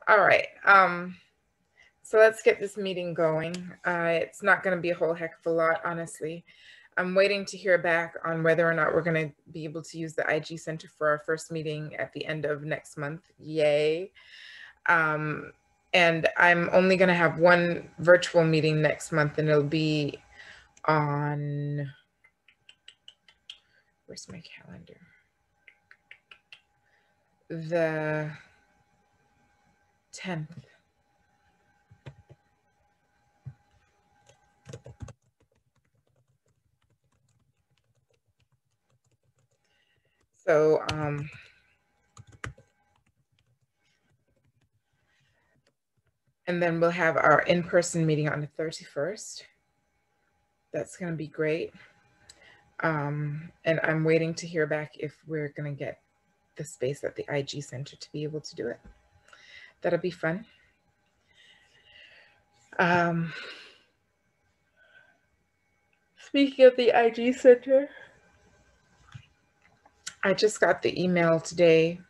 All right. So let's get this meeting going. It's not going to be a whole heck of a lot, honestly. I'm waiting to hear back on whether or not we're going to be able to use the IG Center for our first meeting at the end of next month. Yay. And I'm only going to have one virtual meeting next month, and it'll be on, where's my calendar? The 10th. So, and then we'll have our in-person meeting on the 31st. That's going to be great. And I'm waiting to hear back if we're going to get the space at the IG Center to be able to do it. That'll be fun. Speaking of the IG Center, I just got the email today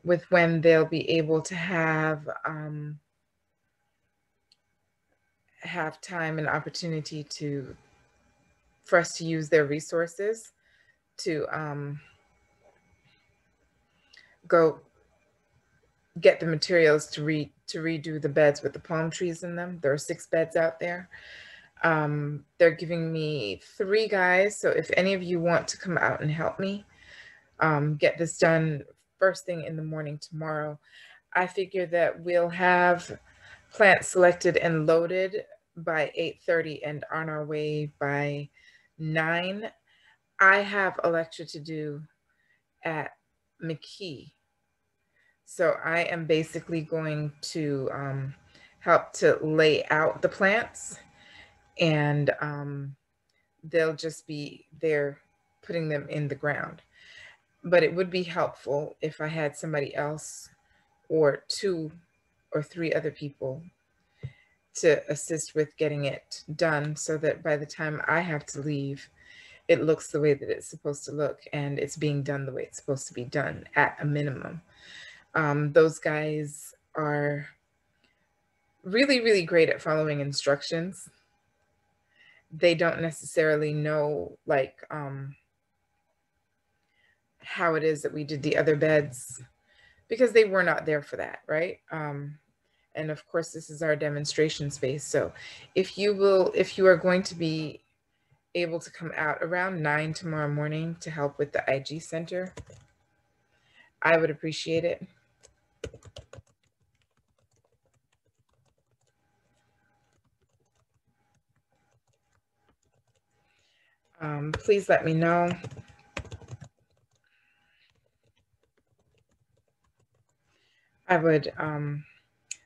with when they'll be able to have time and opportunity for us to use their resources to go get the materials to redo the beds with the palm trees in them. There are 6 beds out there. They're giving me 3 guys. So if any of you want to come out and help me get this done first thing in the morning tomorrow, I figure that we'll have plants selected and loaded by 8:30 and on our way by 9. I have a lecture to do at McKee. So I am basically going to help to lay out the plants, and they'll just be there putting them in the ground. But it would be helpful if I had somebody else or 2 or 3 other people to assist with getting it done, so that by the time I have to leave, it looks the way that it's supposed to look and it's being done the way it's supposed to be done at a minimum. Those guys are really, really great at following instructions. They don't necessarily know like how it is that we did the other beds, because they were not there for that, right? And of course, this is our demonstration space. So if you are going to be able to come out around 9 tomorrow morning to help with the IG Center, I would appreciate it. Please let me know. I would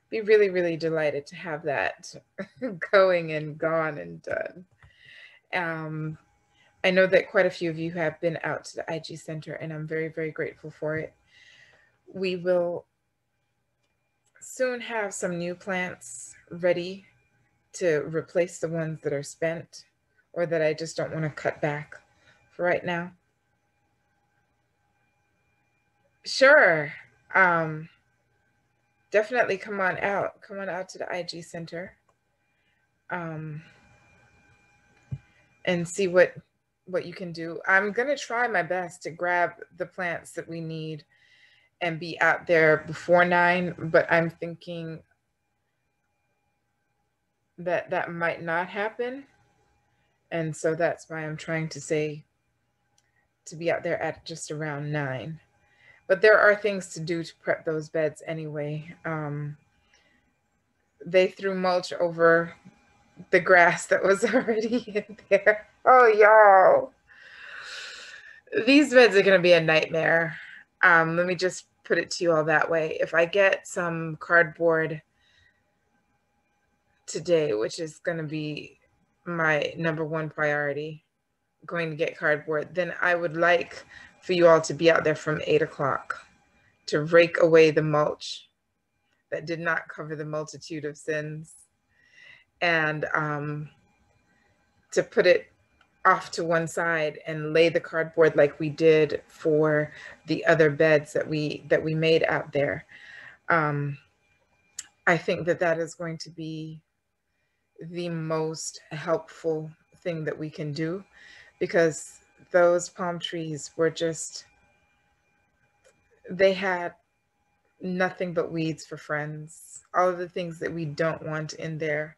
be really, really delighted to have that going and gone and done. I know that quite a few of you have been out to the IG Center, and I'm very, very grateful for it. We will soon have some new plants ready to replace the ones that are spent or that I just don't want to cut back for right now. Sure. Definitely come on out. Come on out to the IG Center and see what you can do. I'm going to try my best to grab the plants that we need and be out there before 9, but I'm thinking that that might not happen. And so that's why I'm trying to say to be out there at just around 9. But there are things to do to prep those beds anyway. They threw mulch over the grass that was already in there. Oh, y'all. These beds are going to be a nightmare. Let me just put it to you all that way. If I get some cardboard today, which is going to be my number 1 priority, going to get cardboard, then I would like for you all to be out there from 8 o'clock to rake away the mulch that did not cover the multitude of sins, and to put it off to one side and lay the cardboard like we did for the other beds that we made out there. I think that that is going to be the most helpful thing that we can do, because those palm trees were just, they had nothing but weeds for friends. All of the things that we don't want in there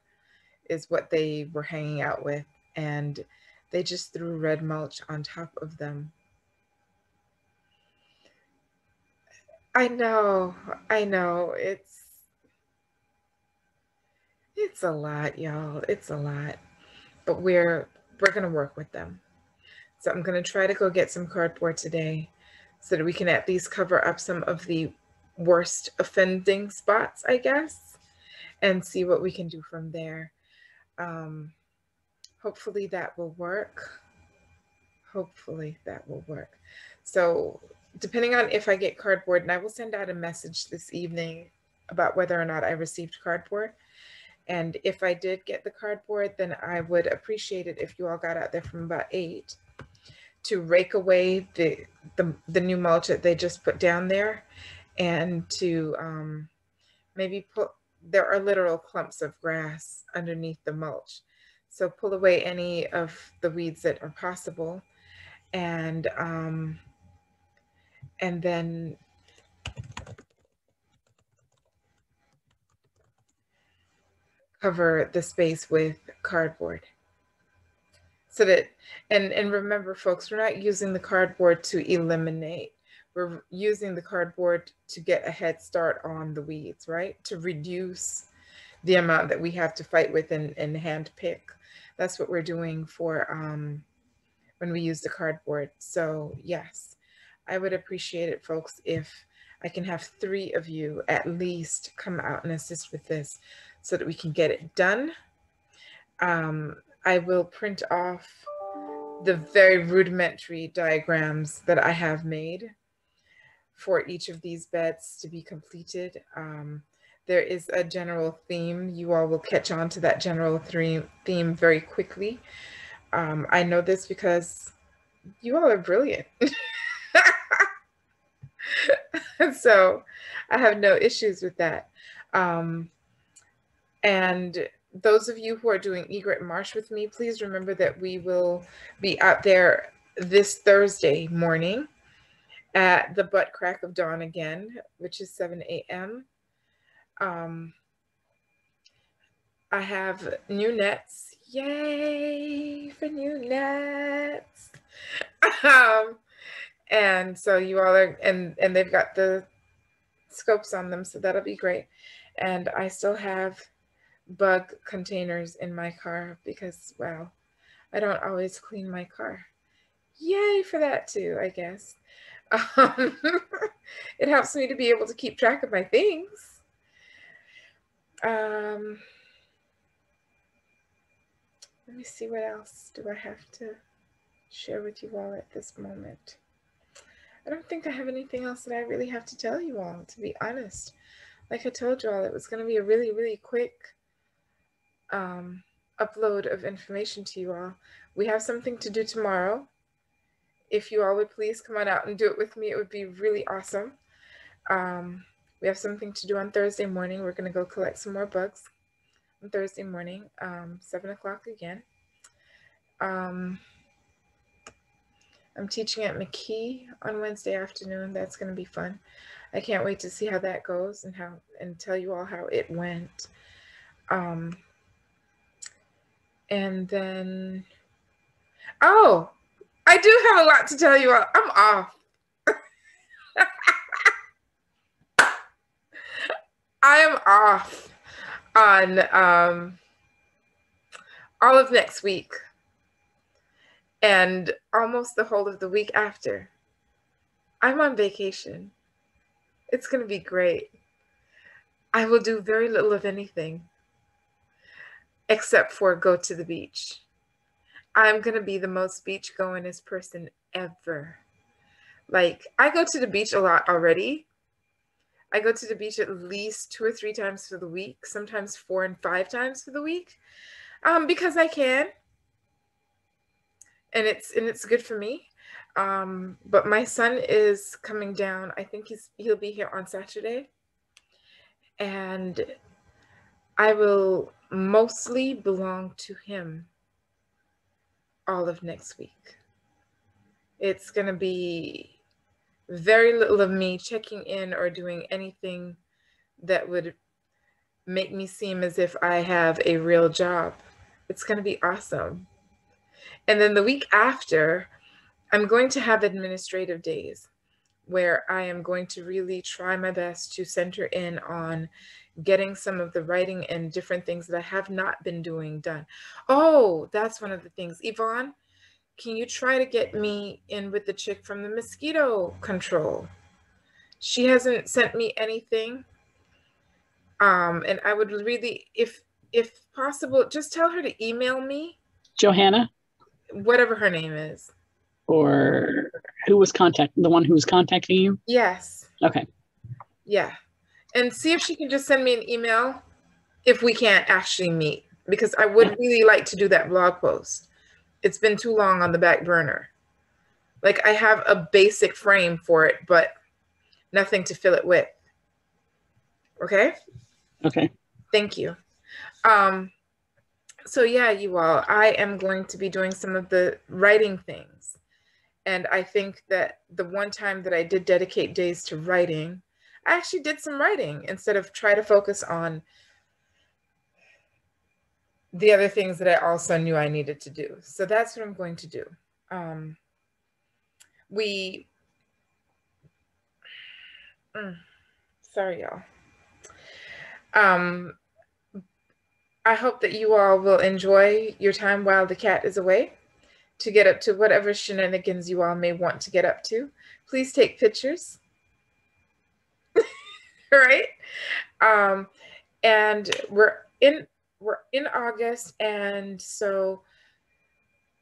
is what they were hanging out with. And they just threw red mulch on top of them. I know, I know. It's a lot, y'all. It's a lot. But we're gonna work with them. So I'm gonna try to go get some cardboard today so that we can at least cover up some of the worst offending spots, I guess, and see what we can do from there. Hopefully that will work. Hopefully that will work. So depending on if I get cardboard, and I will send out a message this evening about whether or not I received cardboard. And if I did get the cardboard, then I would appreciate it if you all got out there from about 8 to rake away the new mulch that they just put down there, and to maybe put, there are literal clumps of grass underneath the mulch. So pull away any of the weeds that are possible, and then cover the space with cardboard. So that, and remember folks, we're not using the cardboard to eliminate. We're using the cardboard to get a head start on the weeds, right? To reduce the amount that we have to fight with and hand pick. That's what we're doing for when we use the cardboard. So yes, I would appreciate it, folks, if I can have 3 of you at least come out and assist with this so that we can get it done. I will print off the very rudimentary diagrams that I have made for each of these beds to be completed. There is a general theme. You all will catch on to that general theme very quickly. I know this because you all are brilliant. So I have no issues with that. And those of you who are doing Egret Marsh with me, please remember that we will be out there this Thursday morning at the butt crack of dawn again, which is 7 a.m. I have new nets. Yay for new nets. And so you all are, and they've got the scopes on them, so that'll be great. And I still have bug containers in my car because, well, I don't always clean my car. Yay for that too, I guess. It helps me to be able to keep track of my things. Let me see, what else do I have to share with you all at this moment? I don't think I have anything else that I really have to tell you all, to be honest. Like I told you all, it was going to be a really, really quick upload of information to you all. We have something to do tomorrow. If you all would please come on out and do it with me, it would be really awesome. We have something to do on Thursday morning. We're going to go collect some more bugs on Thursday morning, 7 o'clock again. I'm teaching at McKee on Wednesday afternoon. That's going to be fun. I can't wait to see how that goes and tell you all how it went. And then, oh, I do have a lot to tell you all. I'm off. I am off on all of next week and almost the whole of the week after. I'm on vacation. It's going to be great. I will do very little of anything except for go to the beach. I'm going to be the most beach-goingest person ever. Like, I go to the beach a lot already. I go to the beach at least 2 or 3 times for the week, sometimes 4 and 5 times for the week, because I can, and it's good for me. But my son is coming down. I think he'll be here on Saturday, and I will mostly belong to him all of next week. It's going to be very little of me checking in or doing anything that would make me seem as if I have a real job. It's going to be awesome. And then the week after, I'm going to have administrative days where I am going to really try my best to center in on getting some of the writing and different things that I have not been doing done. Oh, that's one of the things. Yvonne, can you try to get me in with the chick from the mosquito control? She hasn't sent me anything. And I would really, if possible, just tell her to email me. Johanna? Whatever her name is. Or the one who was contacting you? Yes. Okay. Yeah. And see if she can just send me an email if we can't actually meet, because I would really like to do that blog post. It's been too long on the back burner. Like, I have a basic frame for it, but nothing to fill it with. Okay? Okay. Thank you. So yeah, you all, I am going to be doing some of the writing things. And I think that the one time that I did dedicate days to writing, I actually did some writing instead of try to focus on the other things that I also knew I needed to do. So that's what I'm going to do. Sorry, y'all. I hope that you all will enjoy your time while the cat is away to get up to whatever shenanigans you all may want to get up to. Please take pictures. All right. And we're in August, and so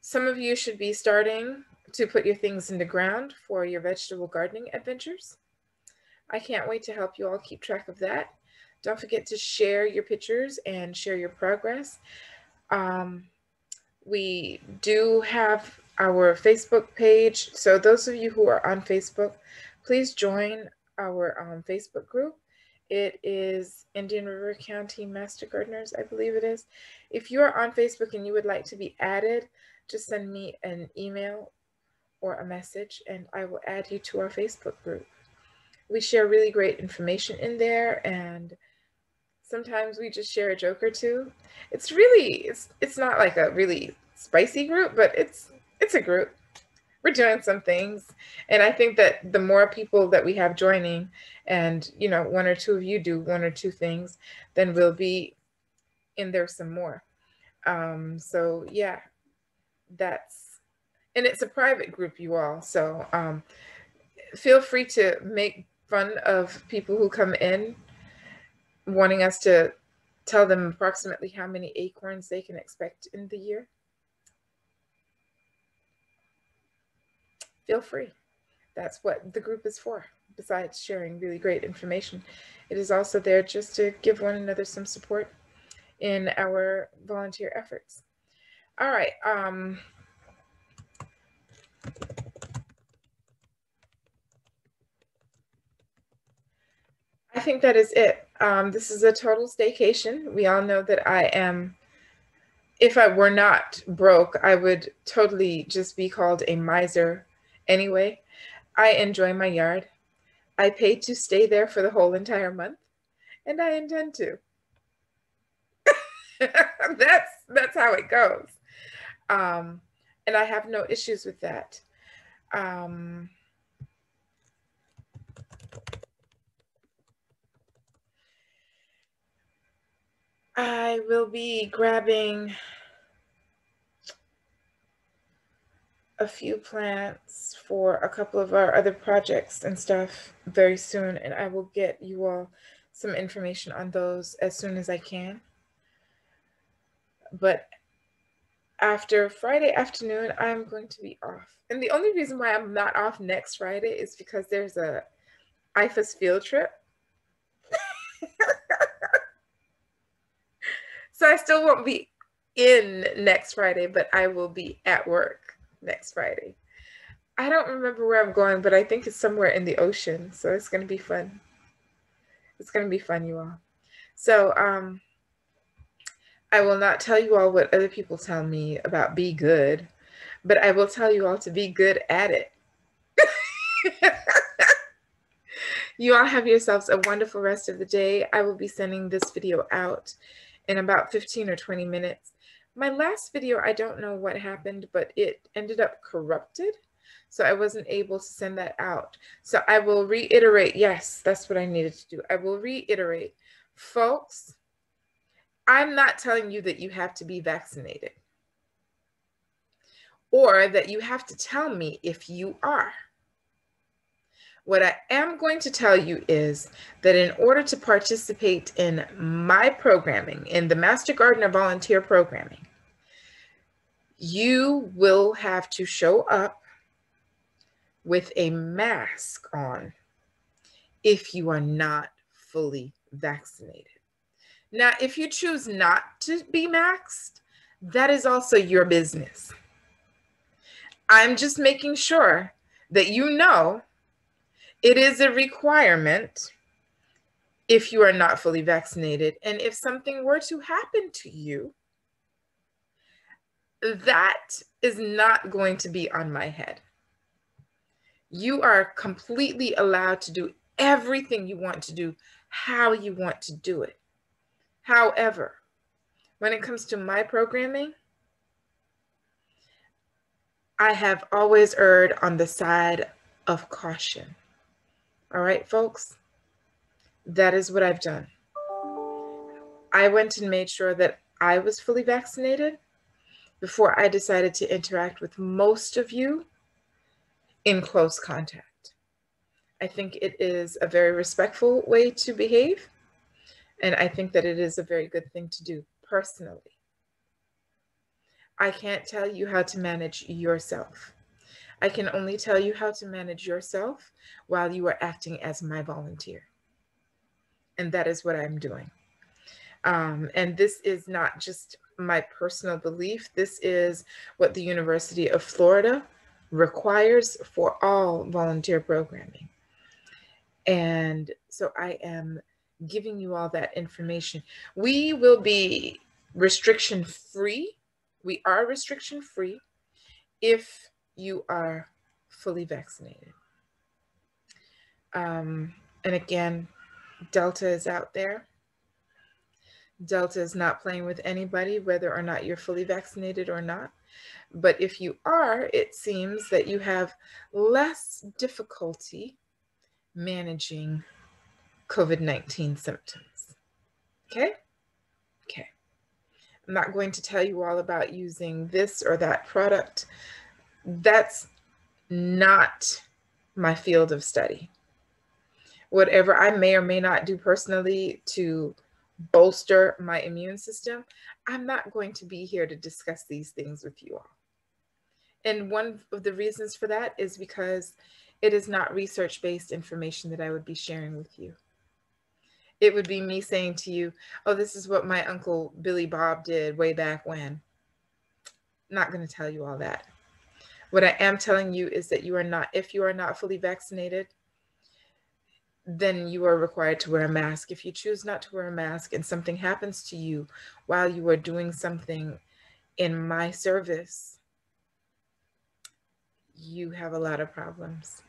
some of you should be starting to put your things in the ground for your vegetable gardening adventures. I can't wait to help you all keep track of that. Don't forget to share your pictures and share your progress. We do have our Facebook page. So those of you who are on Facebook, please join our Facebook group. It is Indian River County Master Gardeners, I believe it is. If you are on Facebook and you would like to be added, just send me an email or a message and I will add you to our Facebook group. We share really great information in there, and sometimes we just share a joke or two. It's really, it's not like a really spicy group, but it's a group. We're doing some things. And I think that the more people that we have joining, and you know, one or two of you do one or two things, then we'll be in there some more. So yeah, and it's a private group, you all. So feel free to make fun of people who come in wanting us to tell them approximately how many acorns they can expect in the year. Feel free. That's what the group is for. Besides sharing really great information, it is also there just to give one another some support in our volunteer efforts. All right. I think that is it. This is a total staycation. We all know that I am, if I were not broke, I would totally just be called a miser anyway. I enjoy my yard. I paid to stay there for the whole entire month, and I intend to. That's how it goes. And I have no issues with that. I will be grabbing a few plants for a couple of our other projects and stuff very soon, and I will get you all some information on those as soon as I can. But after Friday afternoon, I'm going to be off. And the only reason why I'm not off next Friday is because there's a IFAS field trip. So I still won't be in next Friday, but I will be at work next Friday. I don't remember where I'm going, but I think it's somewhere in the ocean. So it's going to be fun. It's going to be fun, you all. So I will not tell you all what other people tell me about be good, but I will tell you all to be good at it. You all have yourselves a wonderful rest of the day. I will be sending this video out in about 15 or 20 minutes. My last video, I don't know what happened, but it ended up corrupted. So I wasn't able to send that out. So I will reiterate. Yes, that's what I needed to do. I will reiterate. Folks, I'm not telling you that you have to be vaccinated or that you have to tell me if you are. What I am going to tell you is that in order to participate in my programming, in the Master Gardener volunteer programming, you will have to show up with a mask on if you are not fully vaccinated. Now, if you choose not to be maxed, that is also your business. I'm just making sure that you know it is a requirement if you are not fully vaccinated. And if something were to happen to you, that is not going to be on my head. You are completely allowed to do everything you want to do, how you want to do it. However, when it comes to my programming, I have always erred on the side of caution. All right, folks, that is what I've done. I went and made sure that I was fully vaccinated before I decided to interact with most of you in close contact. I think it is a very respectful way to behave, and I think that it is a very good thing to do personally. I can't tell you how to manage yourself. I can only tell you how to manage yourself while you are acting as my volunteer. And that is what I'm doing. And this is not just my personal belief. This is what the University of Florida requires for all volunteer programming. And so I am giving you all that information. We will be restriction free. We are restriction free if you are fully vaccinated. And again, Delta is out there. Delta is not playing with anybody, whether or not you're fully vaccinated or not. But if you are, it seems that you have less difficulty managing COVID-19 symptoms. Okay? Okay. I'm not going to tell you all about using this or that product. That's not my field of study. Whatever I may or may not do personally to bolster my immune system, I'm not going to be here to discuss these things with you all. And one of the reasons for that is because it is not research-based information that I would be sharing with you. It would be me saying to you, oh, this is what my Uncle Billy Bob did way back when. Not going to tell you all that. What I am telling you is that you are not, if you are not fully vaccinated, then you are required to wear a mask. If you choose not to wear a mask and something happens to you while you are doing something in my service, you have a lot of problems.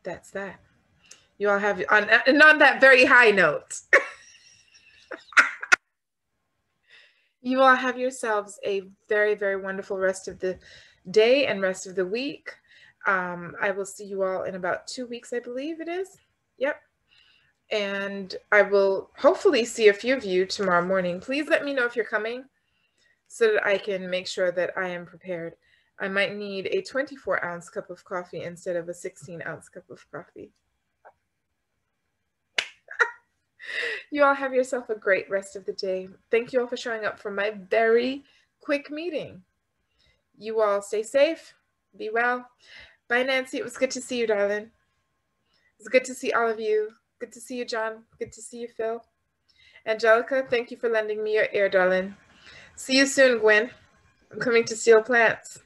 That's that. You all have, and on that very high note, you all have yourselves a very, very wonderful rest of the day and rest of the week. I will see you all in about 2 weeks, I believe it is. Yep. And I will hopefully see a few of you tomorrow morning. Please let me know if you're coming so that I can make sure that I am prepared. I might need a 24-ounce cup of coffee instead of a 16-ounce cup of coffee. You all have yourself a great rest of the day. Thank you all for showing up for my very quick meeting. You all stay safe, be well. Bye, Nancy. It was good to see you, darling. It was good to see all of you. Good to see you, John. Good to see you, Phil. Angelica, thank you for lending me your ear, darling. See you soon, Gwen. I'm coming to steal plants.